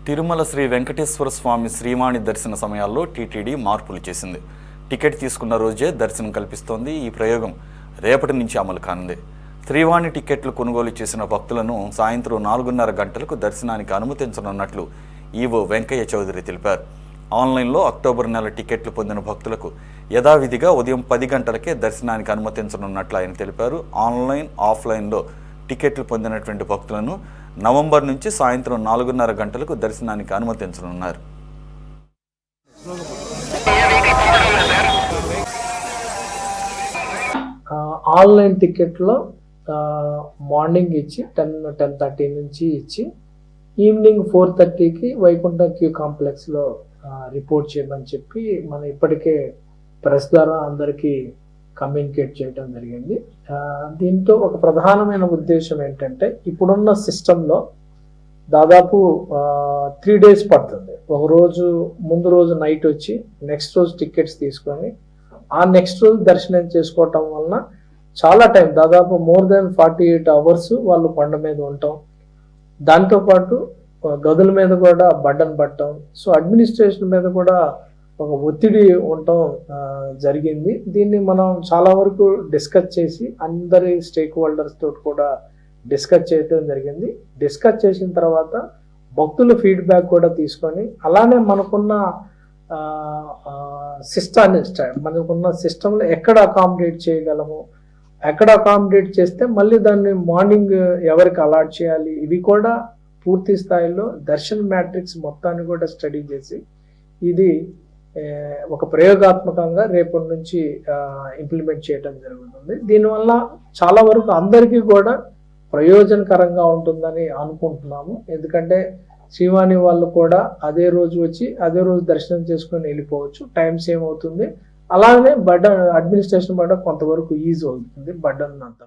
తిరుమల శ్రీ వెంకటేశ్వర స్వామి శ్రీవాణి దర్శన సమయాల్లో టీటీడీ మార్పులు చేసింది. టికెట్ తీసుకున్న రోజే దర్శనం కల్పిస్తోంది. ఈ ప్రయోగం రేపటి నుంచి అమలు కానుంది. శ్రీవాణి టికెట్లు కొనుగోలు చేసిన భక్తులను సాయంత్రం 4:30 గంటలకు దర్శనానికి అనుమతించనున్నట్లు ఈవో వెంకయ్య చౌదరి తెలిపారు. ఆన్లైన్లో అక్టోబర్ నెల టికెట్లు పొందిన భక్తులకు యథావిధిగా ఉదయం 10 గంటలకే దర్శనానికి అనుమతించనున్నట్లు ఆయన తెలిపారు. ఆన్లైన్, ఆఫ్లైన్లో టికెట్లు పొందినటువంటి భక్తులను నవంబర్ నుంచి సాయంత్రం 4:30 గంటలకు దర్శనానికి అనుమతించనున్నారు. ఆన్లైన్ టికెట్లో మార్నింగ్ ఇచ్చి 10:30 నుంచి ఇచ్చి ఈవినింగ్ 4:30కి వైకుంఠ క్యూ కాంప్లెక్స్లో రిపోర్ట్ చేయమని చెప్పి మనం ఇప్పటికే ప్రెస్ ద్వారా అందరికీ కమ్యూనికేట్ చేయడం జరిగింది. దీంతో ఒక ప్రధానమైన ఉద్దేశం ఏంటంటే, ఇప్పుడున్న సిస్టంలో దాదాపు 3 days పడుతుంది. ఒక రోజు ముందు రోజు నైట్ వచ్చి నెక్స్ట్ రోజు టికెట్స్ తీసుకొని ఆ నెక్స్ట్ రోజు దర్శనం చేసుకోవటం వలన చాలా టైం, దాదాపు more than 48 hours వాళ్ళు కొండ మీద ఉంటాం. దాంతోపాటు గదుల మీద కూడా బడ్డన్ పట్టడం, సో అడ్మినిస్ట్రేషన్ మీద కూడా ఒక ఒత్తిడి ఉండటం జరిగింది. దీన్ని మనం చాలా వరకు డిస్కస్ చేసి అందరి స్టేక్ హోల్డర్స్ తోటి కూడా డిస్కస్ చేయడం జరిగింది. డిస్కస్ చేసిన తర్వాత భక్తుల ఫీడ్బ్యాక్ కూడా తీసుకొని అలానే మనకున్న సిస్టంలో ఎక్కడ అకామిడేట్ చేయగలము, ఎక్కడ అకామిడేట్ చేస్తే మళ్ళీ దాన్ని మార్నింగ్ ఎవరికి అలాట్ చేయాలి, ఇవి కూడా పూర్తి స్థాయిలో దర్శన్ మ్యాట్రిక్స్ మొత్తాన్ని కూడా స్టడీ చేసి ఇది ఒక ప్రయోగాత్మకంగా రేపటి నుంచి ఇంప్లిమెంట్ చేయడం జరుగుతుంది. దీనివల్ల చాలా వరకు అందరికీ కూడా ప్రయోజనకరంగా ఉంటుందని అనుకుంటున్నాము. ఎందుకంటే శ్రీవాణి వాళ్ళు కూడా అదే రోజు వచ్చి అదే రోజు దర్శనం చేసుకొని వెళ్ళిపోవచ్చు, టైం సేవ్ అవుతుంది. అలానే అడ్మినిస్ట్రేషన్ కూడా కొంతవరకు ఈజీ అవుతుంది బడ్డన్ అంతా.